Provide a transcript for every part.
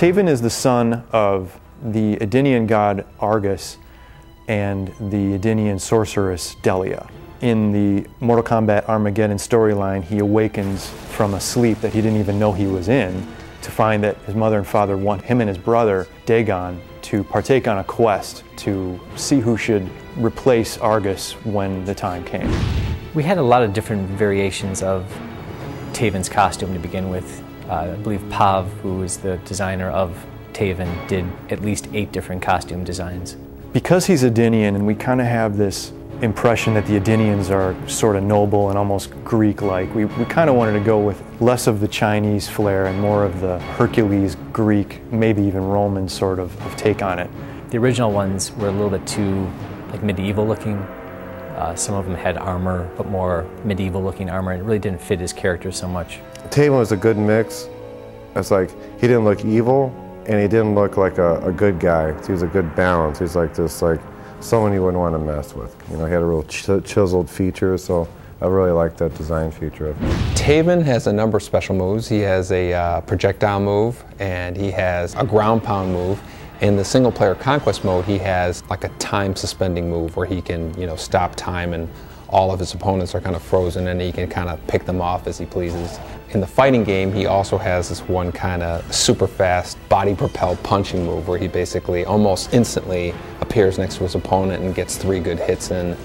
Taven is the son of the Edenian god Argus and the Edenian sorceress Delia. In the Mortal Kombat Armageddon storyline, he awakens from a sleep that he didn't even know he was in to find that his mother and father want him and his brother, Dagon, to partake on a quest to see who should replace Argus when the time came. We had a lot of different variations of Taven's costume to begin with. I believe Pav, who is the designer of Taven, did at least 8 different costume designs. Because he's Edenian, and we kind of have this impression that the Edenians are sort of noble and almost Greek-like, we kind of wanted to go with less of the Chinese flair and more of the Hercules, Greek, maybe even Roman sort of take on it. The original ones were a little bit too medieval looking. Some of them had armor, but more medieval looking armor, and it really didn't fit his character so much. Taven was a good mix. It's like he didn't look evil and he didn't look like a good guy. He was a good balance. He's like this, like someone you wouldn't want to mess with. You know, he had a real chiseled feature, so I really like that design feature of him. Taven has a number of special moves. He has a projectile move, and he has a ground pound move. In the single player conquest mode, he has like a time suspending move where he can, stop time and all of his opponents are kind of frozen and he can kind of pick them off as he pleases. In the fighting game, he also has this one kind of super fast body propelled punching move where he basically almost instantly appears next to his opponent and gets 3 good hits in.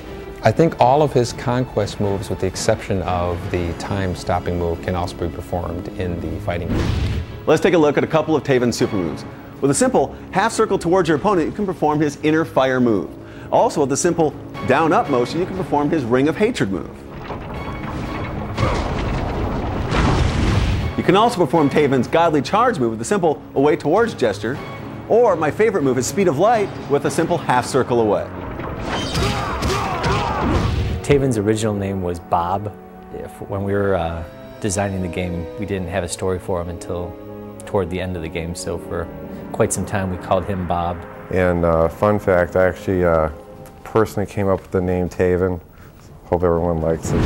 I think all of his conquest moves, with the exception of the time stopping move, can also be performed in the fighting game. Let's take a look at a couple of Taven's super moves. With a simple half circle towards your opponent, you can perform his inner fire move. Also, with the simple down-up motion, you can perform his Ring of Hatred move. You can also perform Taven's Godly Charge move with a simple away towards gesture, or my favorite move is Speed of Light with a simple half circle away. Taven's original name was Bob. When we were designing the game, we didn't have a story for him until toward the end of the game, so for quite some time we called him Bob. And fun fact, I actually personally came up with the name Taven. Hope everyone likes it.